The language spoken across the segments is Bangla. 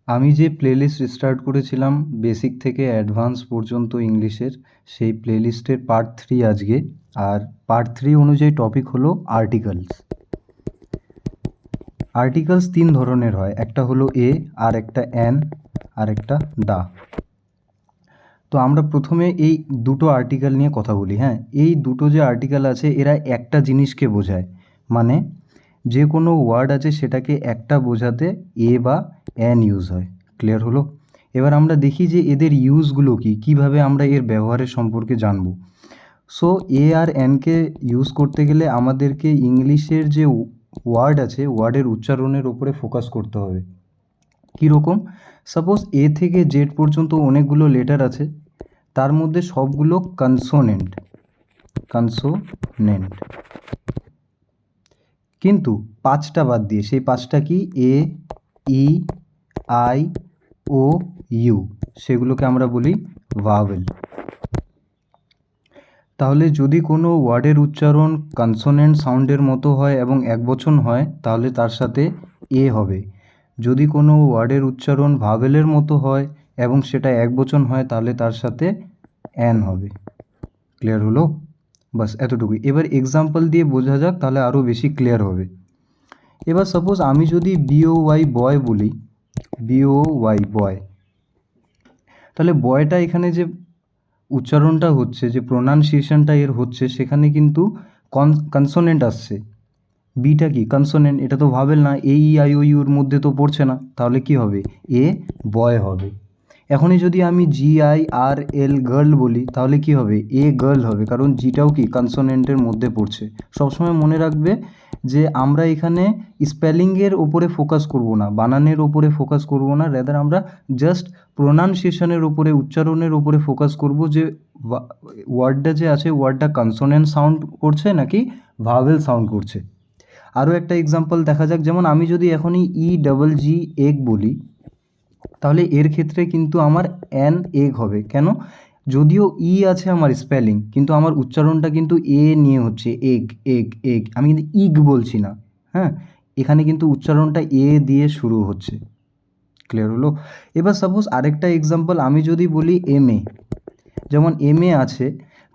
আমি যে প্লেলিস্ট স্টার্ট করেছিলাম বেসিক থেকে অ্যাডভান্স পর্যন্ত ইংলিশের, সেই প্লেলিস্টের পার্ট 3 আজকে। আর পার্ট 3 অনুযায়ী টপিক হলো আর্টিকেলস। আর্টিকেলস 3 ধরনের হয়, একটা হলো এ, আর একটা অ্যান, আর একটা দা। তো আমরা প্রথমে এই দুটো আর্টিকেল নিয়ে কথা বলি। হ্যাঁ, এই দুটো যে আর্টিকেল আছে এরা একটা জিনিসকে বোঝায়, মানে যে কোনো ওয়ার্ড আছে সেটাকে একটা বোঝাতে এ বা অ্যান ইউজ হয়। ক্লিয়ার হলো? এবার আমরা দেখি যে এদের ইউজগুলো কী, কীভাবে আমরা এর ব্যবহারের সম্পর্কে জানব। সো এ আর অ্যানকে ইউজ করতে গেলে আমাদেরকে ইংলিশের যে ওয়ার্ড আছে ওয়ার্ডের উচ্চারণের ওপরে ফোকাস করতে হবে। কীরকম? সাপোজ এ থেকে জেড পর্যন্ত অনেকগুলো লেটার আছে, তার মধ্যে সবগুলো কনসোনেন্ট, কিন্তু 5টা বাদ দিয়ে, সেই 5টা কি? এ, ই, আই, ও, ইউ, সেগুলোকে আমরা বলি ভাওয়েল। তাহলে যদি কোনো ওয়ার্ডের উচ্চারণ কনসোনেন্ট সাউন্ডের মতো হয় এবং একবচন হয় তাহলে তার সাথে এ হবে। যদি কোনো ওয়ার্ডের উচ্চারণ ভাওয়েলের মতো হয় এবং সেটা একবচন হয় তাহলে তার সাথে অ্যান হবে। ক্লিয়ার হলো? বাস এতটুকুই। এবার এক্সাম্পল দিয়ে বোঝা যাক, তাহলে আরও বেশি ক্লিয়ার হবে। এবার সাপোজ আমি যদি বিওওয়াই বয় বলি, বিওওয়াই বয়, তাহলে বয়টা এখানে যে উচ্চারণটা হচ্ছে, যে প্রোনাউন্সিয়েশনটা এর হচ্ছে, সেখানে কিন্তু কনসোনেন্ট আসছে। বিটা কি? কনসোনেন্ট। এটা তো ভাবেল না, এ ই আই ও ইউর মধ্যে তো পড়ছে না, তাহলে কি হবে? এ বয় হবে। এখনই যদি আমি G I R L girl বলি তাহলে কি হবে? এ গার্ল হবে, কারণ জিটাও কি কনসোনেন্টের মধ্যে পড়ছে। সবসময় মনে রাখবে যে আমরা এখানে স্পেলিংয়ের ওপরে ফোকাস করব না, বানানের ওপরে ফোকাস করব না, রেদার আমরা জাস্ট প্রোনাউন্সিয়েশনের ওপরে, উচ্চারণের ওপরে ফোকাস করব, যে ওয়ার্ডটা যে আছে ওয়ার্ডটা কনসোনেন্ট সাউন্ড করছে নাকি ভাওয়েল সাউন্ড করছে। আরও একটা এক্সাম্পল দেখা যাক, যেমন আমি যদি এখনই ই ডাবল জি এগ বলি তাহলে এর ক্ষেত্রে কিন্তু আমার অ্যান এগ হবে। কেন? যদিও ই আছে আমার স্পেলিং, কিন্তু আমার উচ্চারণটা কিন্তু এ নিয়ে হচ্ছে, এগ এগ এগ, আমি কিন্তু ইগ বলছি না। হ্যাঁ, এখানে কিন্তু উচ্চারণটা এ দিয়ে শুরু হচ্ছে। ক্লিয়ার হলো? এবার সাপোজ আরেকটা এক্সাম্পল, আমি যদি বলি এম এ, যেমন এম এ আছে,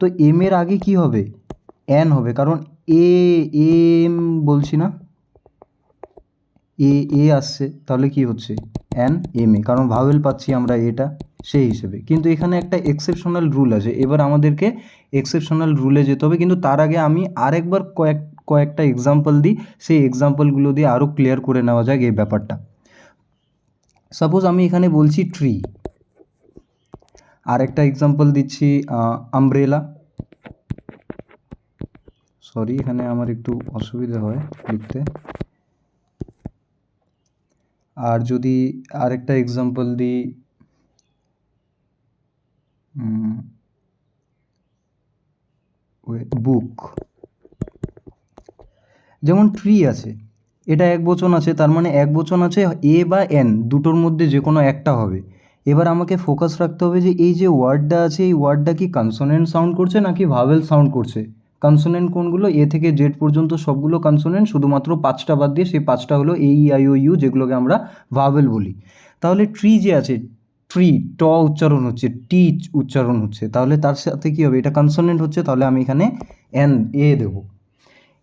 তো এম এর আগে কি হবে? অ্যান হবে, কারণ এ এম বলছি না, এ এ আসছে, তাহলে কি হচ্ছে? অ্যান এম এ, কারণ ভাওয়েল পাচ্ছি আমরা এটা, সেই হিসেবে। কিন্তু এখানে একটা এক্সেপশনাল রুল আছে, এবার আমাদেরকে এক্সেপশনাল রুলে যেতে হবে, কিন্তু তার আগে আমি আরেকবার কয়েকটা এক্সাম্পল দিই, সেই এক্সাম্পলগুলো দিয়ে আরও ক্লিয়ার করে নেওয়া যাক এই ব্যাপারটা। সাপোজ আমি এখানে বলছি ট্রি, আর একটা এক্সাম্পল দিচ্ছি আমব্রেলা। সরি, এখানে আমার একটু অসুবিধা হয় লিখতে। আর যদি আরেকটা এক্সাম্পল দিই, বুক। যেমন ট্রি আছে, এটা একবচন আছে, তার মানে একবচন আছে, এ বা এন দুটোর মধ্যে যে কোনো একটা হবে। এবার আমাকে ফোকাস রাখতে হবে যে এই যে ওয়ার্ডটা আছে এই ওয়ার্ডটা কি কনসোনেন্ট সাউন্ড করছে নাকি ভাওয়েল সাউন্ড করছে। কনসোনেন্ট কোনগুলো? এ থেকে জেড পর্যন্ত সবগুলো কনসোনেন্ট, শুধুমাত্র 5টা বাদ দিয়ে, সেই 5টা হলো এ ই আই ও ইউ, যেগুলোকে আমরা ভাওয়েল বলি। তাহলে ট্রি যে আছে, ট্রি ট উচ্চারণ হচ্ছে, টি উচ্চারণ হচ্ছে, তাহলে তার সাথে কী হবে? এটা কনসোনেন্ট হচ্ছে, তাহলে আমি এখানে এন এ দেবো।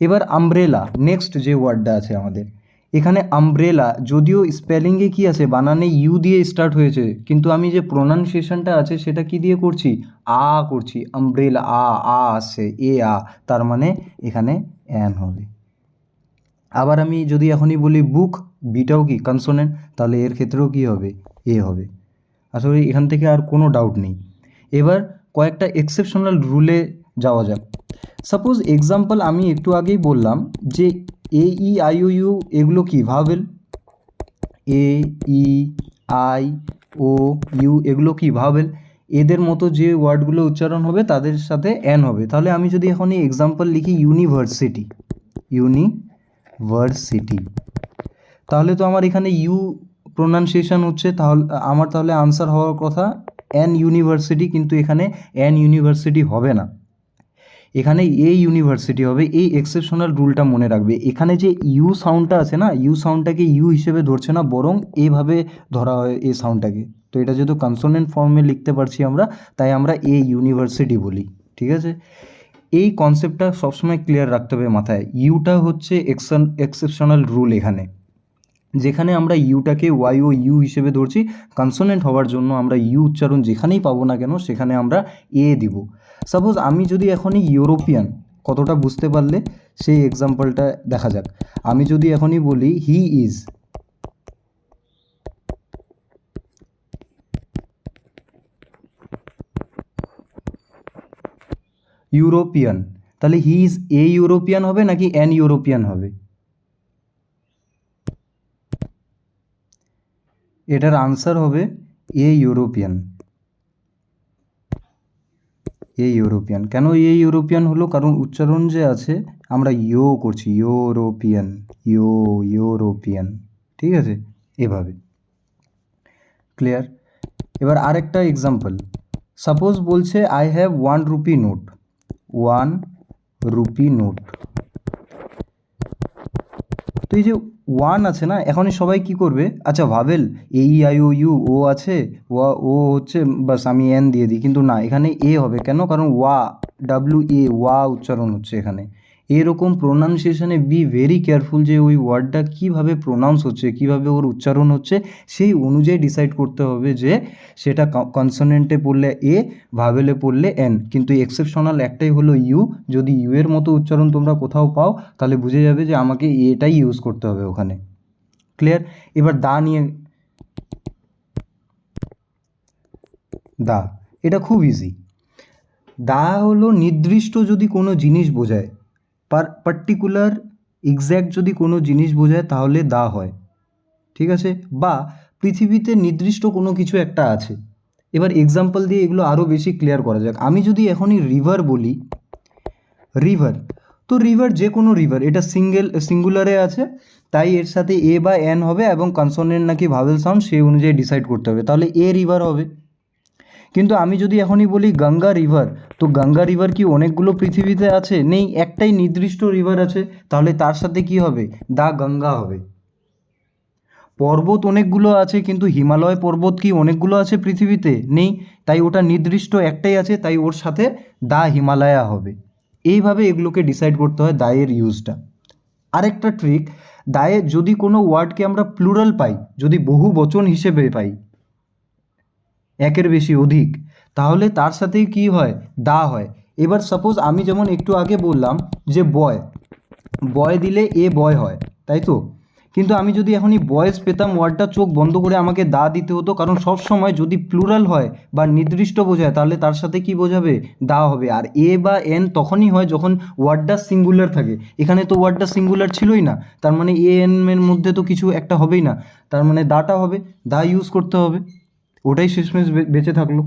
এবার আমব্রেলা, নেক্সট যে ওয়ার্ডটা আছে আমাদের, এখানে আমব্রেলা যদিও স্পেলিংয়ে কি আছে, বানানে ইউ দিয়ে স্টার্ট হয়েছে, কিন্তু আমি যে প্রোনাউন্সিয়েশনটা আছে সেটা কি দিয়ে করছি? আ করছি। আমব্রেলা, আ আসছে, এ আ, তার মানে এখানে অ্যান হবে। আবার আমি যদি এখনই বলি বুক, বিটাও কি কনসোনেন্ট, তাহলে এর ক্ষেত্রেও কি হবে? এ হবে। আসলে এখান থেকে আর কোনো ডাউট নেই। এবার কয়েকটা এক্সেপশনাল রুলে যাওয়া যাক। সাপোজ এক্সাম্পল আমি একটু আগেই বললাম যে এ ই আই ও ইউ এগুলো কি? Vowel. A E I O U এগুলো কি? ভাওয়েল। এদের মতো যে ওয়ার্ডগুলো উচ্চারণ হবে তাদের সাথে অ্যান হবে। তাহলে আমি যদি এখন এই এক্সাম্পল লিখি ইউনিভার্সিটি, ইউনিভার্সিটি, তাহলে তো আমার এখানে ইউ প্রোনাউন্সিয়েশন হচ্ছে, তাহলে আনসার হওয়ার কথা অ্যান ইউনিভার্সিটি, কিন্তু এখানে অ্যান ইউনিভার্সিটি হবে না। এখানে এ ইউনিভার্সিটি হবে। এই এক্সেপশনাল রুলটা মনে রাখবে। এখানে যে ইউ সাউন্ডটা আছে না, ইউ সাউন্ডটাকে ইউ হিসেবে ধরছে না, বরং এইভাবে ধরা হয় এই সাউন্ডটাকে। তো এটা যেহেতু কনসোনেন্ট ফর্মে লিখতে পারছি আমরা, তাই আমরা এ ইউনিভার্সিটি বলি, ঠিক আছে। এই কনসেপ্টটা সবসময় ক্লিয়ার রাখতে হবে মাথায়। ইউটা হচ্ছে এক্সেপশনাল রুল এখানে, যেখানে আমরা ইউটাকে ওয়াই ও ইউ হিসেবে ধরছি। কনসোনেন্ট হওয়ার জন্য আমরা ইউ উচ্চারণ যেখানেই পাবো না কেন সেখানে আমরা এ দিব। সাপোজ আমি যদি এখনই ইউরোপিয়ান, কতটা বুঝতে পারলে সেই এক্সাম্পলটা দেখা যাক। আমি যদি এখনই বলি হি ইজ, ইউরোপিয়ান, তাহলে হি ইজ এ ইউরোপিয়ান হবে নাকি অ্যান ইউরোপিয়ান হবে? এটার আনসার হবে এ ইউরোপিয়ান। এ ইউরোপিয়ান কেন এ ইউরোপিয়ান হলো? কারণ উচ্চারণ যে আছে আমরা ইউ করছি, ইউরোপিয়ান, ইউরোপিয়ান, ঠিক আছে, এভাবে। ক্লিয়ার? এবার আরেকটা এক্সাম্পল, সাপোজ বলছে I have 1 rupee note, 1 rupee note. তো এই যে 1 আছে না, এখনই সবাই কি করবে, আচ্ছা ভাবেল এ ই আই ও ইউ ও আছে, ও হচ্ছে, বাস আমি এন দিয়ে দিই। কিন্তু না, এখানে এ হবে। কেন? কারণ ওয়া, ডাব্লিউ এ, ওয়া উচ্চারণ হচ্ছে এখানে। এরকম প্রোনাউন্সিয়েশনে বি ভেরি কেয়ারফুল, যে ওই ওয়ার্ডটা কীভাবে প্রোনাউন্স হচ্ছে, কীভাবে ওর উচ্চারণ হচ্ছে, সেই অনুযায়ী ডিসাইড করতে হবে যে সেটা কনসোনেন্টে পড়লে এ, ভাবেলে পড়লে এন। কিন্তু এক্সেপশনাল একটাই হলো ইউ। যদি ইউ এর মতো উচ্চারণ তোমরা কোথাও পাও, তাহলে বুঝে যাবে যে আমাকে এটাই ইউজ করতে হবে ওখানে। ক্লিয়ার? এবার দা নিয়ে, দা, এটা খুব ইজি। দা হলো নির্দিষ্ট যদি কোনো জিনিস বোঝায়, পার্টিকুলার এক্স্যাক্ট যদি কোনো জিনিস বোঝায় তাহলে দা হয়, ঠিক আছে। বা পৃথিবীতে নির্দিষ্ট কোনো কিছু একটা আছে। এবার এক্সাম্পল দিয়ে এগুলো আরও বেশি ক্লিয়ার করা যাক। আমি যদি এখনই রিভার বলি, রিভার, তো রিভার যে কোনো রিভার, এটা সিঙ্গুলারে আছে, তাই এর সাথে এ বা এন হবে, এবং কনসোনেন্ট নাকি ভাওয়েল সাউন্ড সেই অনুযায়ী ডিসাইড করতে হবে, তাহলে এ রিভার হবে। কিন্তু আমি যদি এখনই বলি গঙ্গা রিভার, তো গঙ্গা রিভার কি অনেকগুলো পৃথিবীতে আছে? নেই, একটাই নির্দিষ্ট রিভার আছে, তাহলে তার সাথে কি হবে? দা গঙ্গা হবে। পর্বত অনেকগুলো আছে, কিন্তু হিমালয় পর্বত কি অনেকগুলো আছে পৃথিবীতে? নেই, তাই ওটা নির্দিষ্ট একটাই আছে, তাই ওর সাথে দা হিমালয়া হবে। এইভাবে এগুলোকে ডিসাইড করতে হয় দায়ের ইউজটা। আরেকটা ট্রিক, দায়ে যদি কোনো ওয়ার্ডকে আমরা প্লুরাল পাই, যদি বহু বচন হিসেবে পাই, একের বেশি, অধিক, তাহলে তার সাথেই কি হয়? দা হয়। এবার সাপোজ আমি যেমন একটু আগে বললাম যে বয়, বয় দিলে এ বয় হয়, তাই তো। কিন্তু আমি যদি এখনই বয়েজ পেতাম, ওয়ার্ডটা চোখ বন্ধ করে আমাকে দা দিতে হতো, কারণ সব সময় যদি প্লুরাল হয় বা নির্দিষ্ট বোঝায়, তাহলে তার সাথে কি বোঝাবে? দা হবে। আর এ বা এন তখনই হয় যখন ওয়ার্ডটা সিঙ্গুলার থাকে। এখানে তো ওয়ার্ডটা সিঙ্গুলার ছিলই না, তার মানে এ এন এর মধ্যে তো কিছু একটা হবেই না, তার মানে দাটা হবে, দা ইউজ করতে হবে। ওটাই শেষমেশ বেঁচে থাকলো।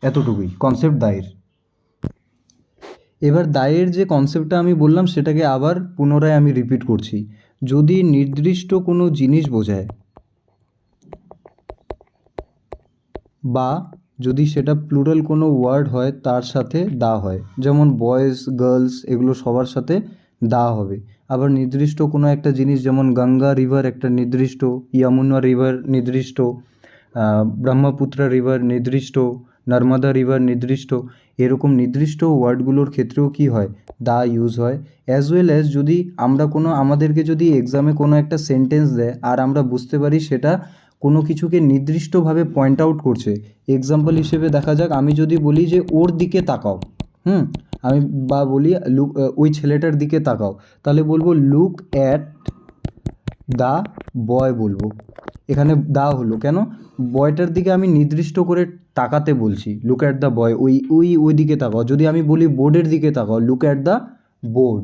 এতটুকুই কনসেপ্ট দায়ের। এবার দায়ের যে কনসেপ্টটা আমি বললাম সেটাকে আবার পুনরায় আমি রিপিট করছি। যদি নির্দিষ্ট কোনো জিনিস বোঝায়, বা যদি সেটা প্লুরাল কোনো ওয়ার্ড হয়, তার সাথে দা হয়। যেমন বয়েজ, গার্লস, এগুলো সবার সাথে দা হবে। আবার নির্দিষ্ট কোনো একটা জিনিস, যেমন গঙ্গা রিভার একটা নির্দিষ্ট, যমুনা রিভার নির্দিষ্ট, ব্রহ্মপুত্র রিভার নির্দিষ্ট, নর্মদা রিভার নির্দিষ্ট, এরকম নির্দিষ্ট ওয়ার্ডগুলোর ক্ষেত্রেও কি হয়? দা ইউজ হয়। অ্যাজ ওয়েল অ্যাজ যদি আমরা কোনো, আমাদেরকে যদি এক্সামে কোনো একটা সেন্টেন্স দেয় আর আমরা বুঝতে পারি সেটা কোনো কিছুকে নির্দিষ্টভাবে পয়েন্ট আউট করছে। এক্সাম্পল হিসেবে দেখা যাক, আমি যদি বলি যে ওর দিকে তাকাও, আমি বা বলি লুক, ওই ছেলেটার দিকে তাকাও, তাহলে বলবো লুক অ্যাট দ্য বয় বলবো। এখানে দা হলো কেন? বয়টার দিকে আমি নির্দিষ্ট করে তাকাতে বলছি, লুক অ্যাট দ্য বয়, ওই দিকে তাকাও। যদি আমি বলি বোর্ডের দিকে তাকাও, লুক অ্যাট দ্য বোর্ড।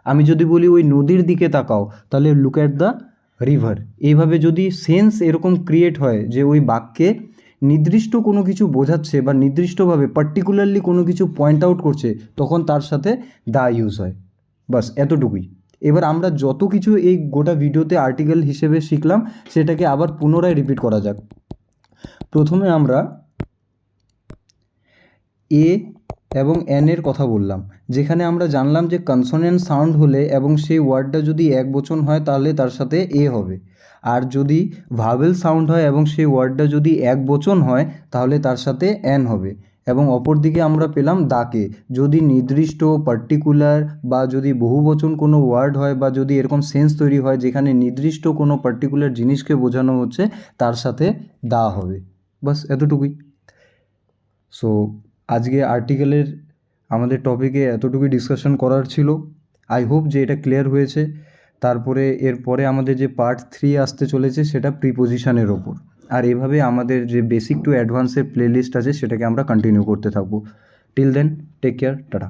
আমি যদি বলি ওই নদীর দিকে তাকাও, তাহলে লুক অ্যাট দ্য রিভার। এইভাবে যদি সেন্স এরকম ক্রিয়েট হয় যে ওই বাক্যে নির্দিষ্ট কোনো কিছু বোঝাচ্ছে বা নির্দিষ্টভাবে পার্টিকুলারলি কোনো কিছু পয়েন্ট আউট করছে, তখন তার সাথে দা ইউজ হয়। বাস এতটুকুই। এবার আমরা যত কিছু এই গোটা ভিডিওতে আর্টিকেল হিসেবে শিখলাম, সেটাকে আবার পুনরায় রিপিট করা যাক। প্রথমে আমরা এ এবং এন এর কথা বললাম, যেখানে আমরা জানলাম যে কনসোনেন্ট সাউন্ড হলে এবং সেই ওয়ার্ডটা যদি একবচন হয় তাহলে তার সাথে এ হবে, আর যদি ভাওয়েল সাউন্ড হয় এবং সেই ওয়ার্ডটা যদি একবচন হয় তাহলে তার সাথে এন হবে। এবং অপরদিকে আমরা পেলাম দাকে, যদি নির্দিষ্ট পার্টিকুলার বা যদি বহুবচন কোনো ওয়ার্ড হয় বা যদি এরকম সেন্স তৈরি হয় যেখানে নির্দিষ্ট কোনো পার্টিকুলার জিনিসকে বোঝানো হচ্ছে তার সাথে দা হবে। বাস এতটুকুই। সো আজকে আর্টিকেলের আমাদের টপিকে এতটুকুই ডিসকাশন করার ছিল। আই হোপ যে এটা ক্লিয়ার হয়েছে। তারপরে এরপরে আমাদের যে পার্ট 3 আসতে চলেছে সেটা প্রিপোজিশনের ওপর। আর এভাবে আমাদের যে বেসিক টু অ্যাডভান্সের প্লেলিস্ট আছে সেটাকে আমরা কন্টিনিউ করতে থাকবো। Till then, take care, tata.